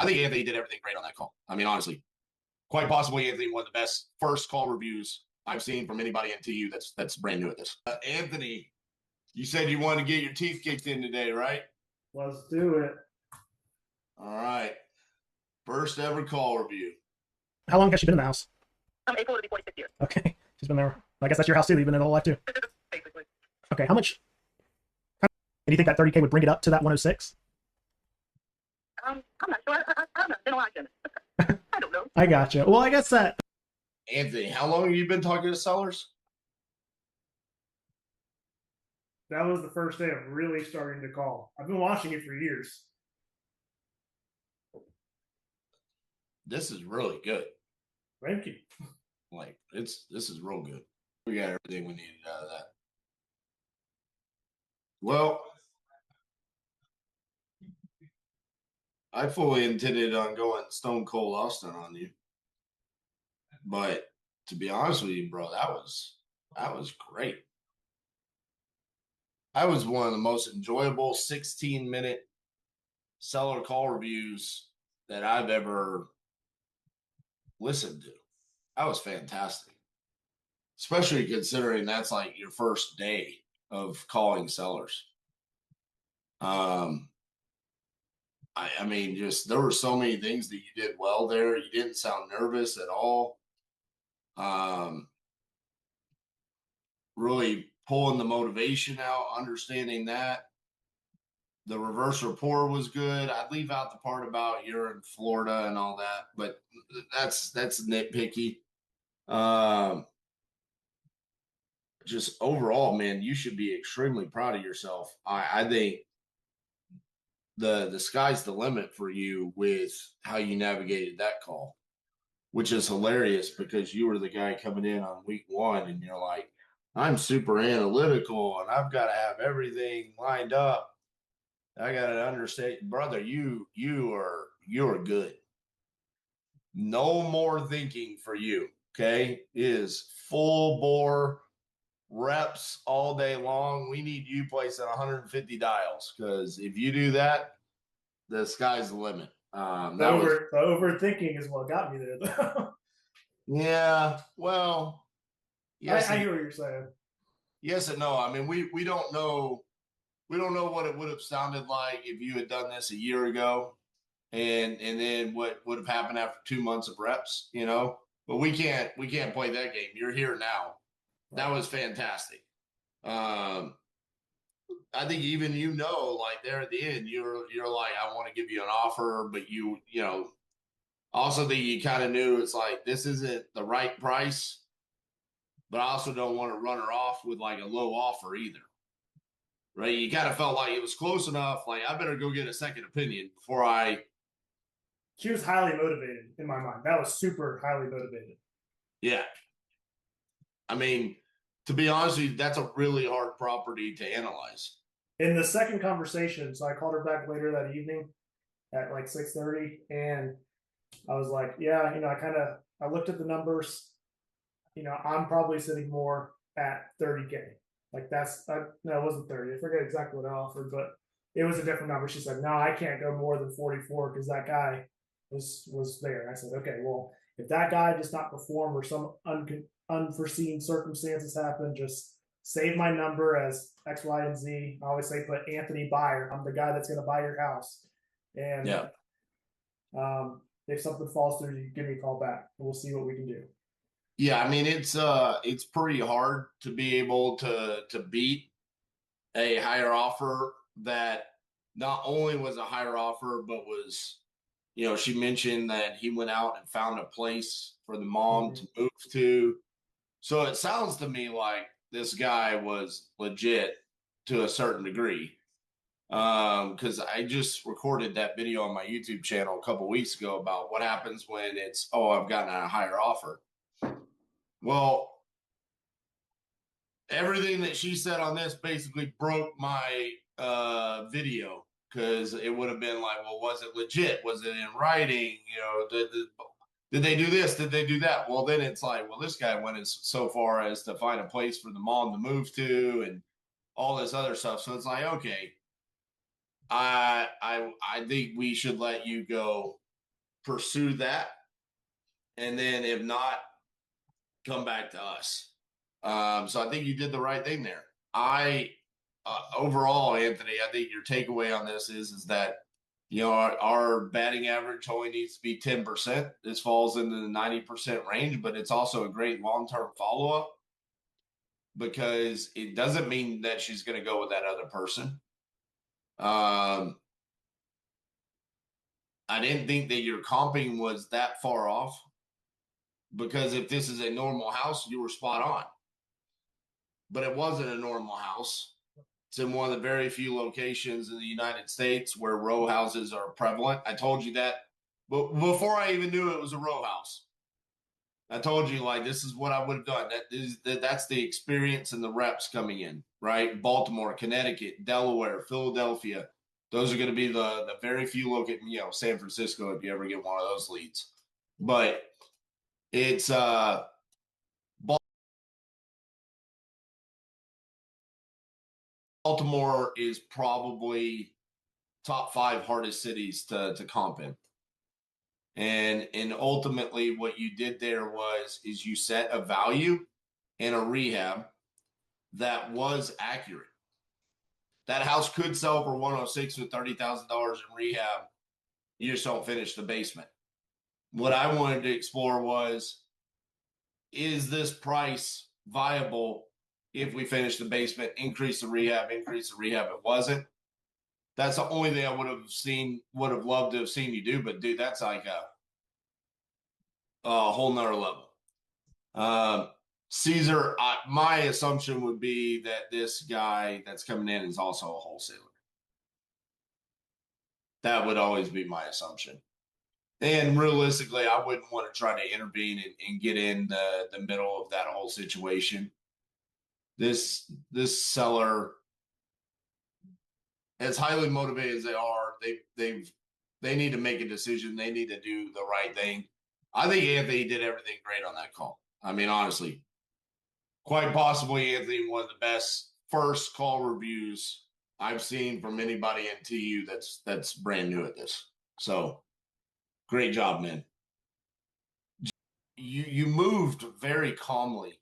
I think Anthony did everything great on that call. I mean, honestly, quite possibly Anthony, one of the best first call reviews I've seen from anybody in TU that's brand new at this. Anthony, you said you wanted to get your teeth kicked in today, right? Let's do it. All right. First ever call review. How long has she been in the house? April will be 46 years. Okay. She's been there. I guess that's your house too. You've been in the whole life too. Basically. Okay. How much? And do you think that 30K would bring it up to that 106? I'm not sure. I don't know. Been a lot, I don't know. I gotcha. Well, I guess that. Anthony, how long have you been talking to sellers? That was the first day of really starting to call. I've been watching it for years. This is really good. Thank you. Like this is real good. We got everything we needed out of that. Well, I fully intended on going Stone Cold Austin on you, but to be honest with you, bro, that was great. That was one of the most enjoyable 16-minute seller call reviews that I've ever listened to. That was fantastic, especially considering that's like your first day of calling sellers. I mean, just there were so many things that you did well there. You didn't sound nervous at all. Really pulling the motivation out, understanding that. The reverse rapport was good. I'd leave out the part about you're in Florida and all that, but that's nitpicky. Just overall, man, you should be extremely proud of yourself. I think the sky's the limit for you with how you navigated that call, which is hilarious because you were the guy coming in on week one and you're like, I'm super analytical and I've got to have everything lined up. I got to understand, brother, you are good. No more thinking for you, okay? It is full bore reps all day long. We need you placing 150 dials because if you do that, the sky's the limit. The overthinking is what got me there, though. Yeah, well, yes, I hear what you're saying. Yes and no. I mean, we don't know. We don't know what it would have sounded like if you had done this a year ago, and then what would have happened after 2 months of reps, you know. But we can't play that game. You're here now. That was fantastic. I think even like there at the end, you're like, I want to give you an offer, but you know, also that you kind of knew it's like this isn't the right price, but I also don't want to run her off with like a low offer either. Right? You kind of felt like it was close enough. Like I better go get a second opinion before I. She was highly motivated in my mind. That was super highly motivated. Yeah. I mean, to be honest with you, that's a really hard property to analyze. In the second conversation, so I called her back later that evening at like 6:30, and I was like, yeah, I looked at the numbers. I'm probably sitting more at 30K. Like no, it wasn't 30. I forget exactly what I offered, but it was a different number. She said, no, I can't go more than 44 because that guy was there. I said, okay, well, if that guy does not perform or some unforeseen circumstances happen, just save my number as X, Y, and Z. I always say put Anthony Buyer. I'm the guy that's going to buy your house. And if something falls through, you give me a call back and we'll see what we can do. Yeah, I mean it's pretty hard to be able to beat a higher offer that not only was a higher offer, but was, she mentioned that he went out and found a place for the mom to move to. So it sounds to me like this guy was legit to a certain degree. Because I just recorded that video on my YouTube channel a couple weeks ago about what happens when it's, I've gotten a higher offer. Well, everything that she said on this basically broke my video because it would have been like, well, was it legit? Was it in writing? Did they do this? Did they do that? Well, then it's like, well, this guy went so far as to find a place for the mom to move to and all this other stuff. So it's like, okay, I think we should let you go pursue that. And then if not, come back to us. So I think you did the right thing there. Overall, Anthony, I think your takeaway on this is that our batting average only needs to be 10%. This falls into the 90% range, but it's also a great long-term follow-up because it doesn't mean that she's going to go with that other person. I didn't think that your comping was that far off because if this is a normal house, you were spot on. But it wasn't a normal house. It's in one of the very few locations in the United States where row houses are prevalent. I told you that but before I even knew it was a row house. I told you, like, this is what I would have done. That's the experience and the reps coming in, right? Baltimore, Connecticut, Delaware, Philadelphia. Those are going to be the very few San Francisco if you ever get one of those leads. But it's Baltimore is probably top 5 hardest cities to comp in. And ultimately what you did there is you set a value and a rehab that was accurate. That house could sell for 106 with $30,000 in rehab. You just don't finish the basement. What I wanted to explore was, is this price viable if we finish the basement, increase the rehab? It wasn't. That's the only thing I would have loved to have seen you do. But dude, that's like a whole nother level. Caesar, my assumption would be that this guy that's coming in is also a wholesaler. That would always be my assumption. And realistically, I wouldn't want to try to intervene and get in the middle of that whole situation. This seller, as highly motivated as they are, they need to make a decision. They need to do the right thing. I think Anthony did everything great on that call. I mean, honestly, quite possibly Anthony, one of the best first call reviews I've seen from anybody in TU that's brand new at this. So great job, man. You moved very calmly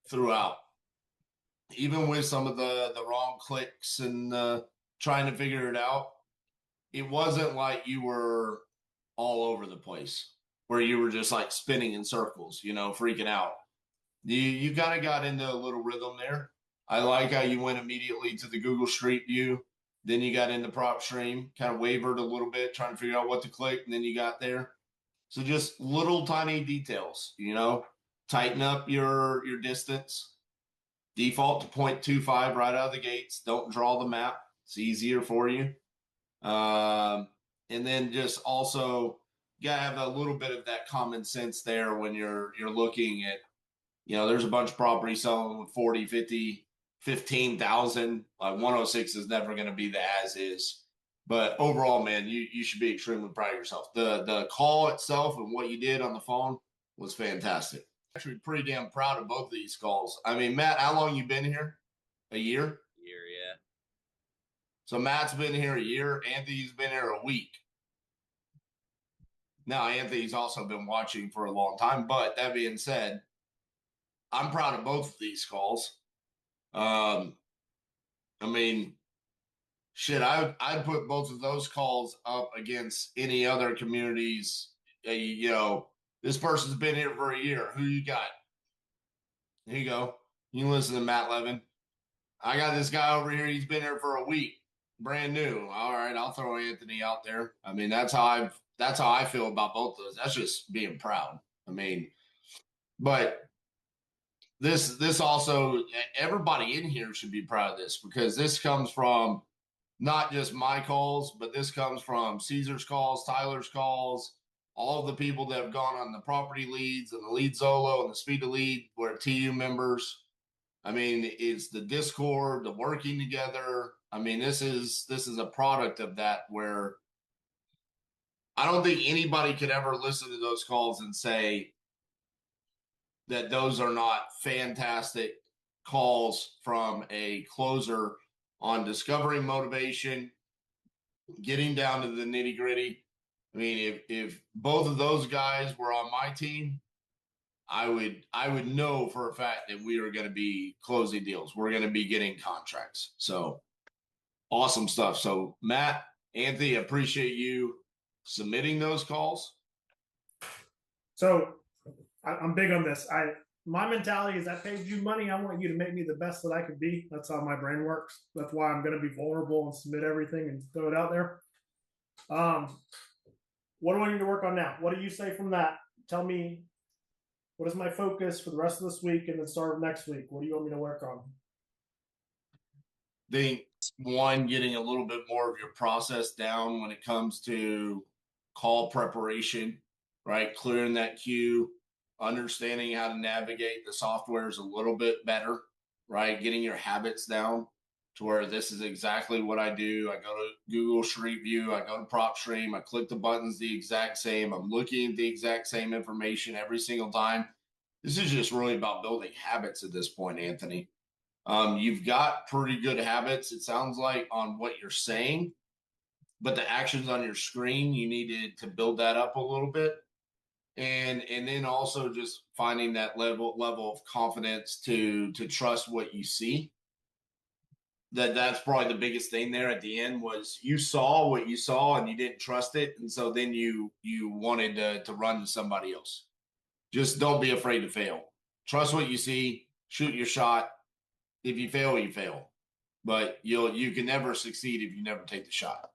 throughout, even with some of the wrong clicks and trying to figure it out. It wasn't like you were all over the place where you were just like spinning in circles, freaking out. You kind of got into a little rhythm there. I like how you went immediately to the Google Street View. Then you got into prop stream, kind of wavered a little bit, trying to figure out what to click, and then you got there. So just little tiny details, tighten up your distance. Default to 0.25 right out of the gates. Don't draw the map. It's easier for you. And then just also you gotta have a little bit of that common sense there when you're looking at, there's a bunch of property selling with 40, 50, 15,000. Like 106 is never going to be the as is. But overall, man, you should be extremely proud of yourself. The call itself and what you did on the phone was fantastic. Actually, pretty damn proud of both of these calls. I mean, Matt, how long you been here? A year? Yeah. So Matt's been here a year. Anthony's been here a week. Now, Anthony's also been watching for a long time. But that being said, I'm proud of both of these calls. I mean, shit, I'd put both of those calls up against any other communities. This person's been here for a year. Who you got? Here you go. You can listen to Matt Levin. I got this guy over here. He's been here for a week, brand new. All right, I'll throw Anthony out there. I mean, that's how I feel about both of those. That's just being proud. I mean, but this also, everybody in here should be proud of this because this comes from not just my calls, but this comes from Caesar's calls, Tyler's calls, all of the people that have gone on the property leads and the lead solo and the speed to lead were TU members. I mean, it's the Discord, the working together. I mean, this is a product of that where I don't think anybody could ever listen to those calls and say that those are not fantastic calls from a closer on discovering motivation, getting down to the nitty gritty, I mean, if both of those guys were on my team, I would know for a fact that we are going to be closing deals. We're going to be getting contracts. So awesome stuff. So Matt, Anthony, appreciate you submitting those calls. So I'm big on this. My mentality is I paid you money. I want you to make me the best that I could be. That's how my brain works. That's why I'm going to be vulnerable and submit everything and throw it out there. What do I need to work on now? What do you say from that? Tell me, what is my focus for the rest of this week and the start of next week? What do you want me to work on? Think one, getting a little bit more of your process down when it comes to call preparation, right? Clearing that queue, understanding how to navigate the softwares a little bit better, right? Getting your habits down to where this is exactly what I do. I go to Google Street View, I go to Prop Stream, I click the buttons the exact same. I'm looking at the exact same information every single time. This is just really about building habits at this point, Anthony. You've got pretty good habits, it sounds like, on what you're saying, but the actions on your screen, you needed to build that up a little bit. And then also just finding that level of confidence to trust what you see. That's probably the biggest thing there at the end was you saw what you saw and you didn't trust it. And so then you wanted to run to somebody else. Just don't be afraid to fail. Trust what you see, shoot your shot. If you fail, you fail. But you can never succeed if you never take the shot.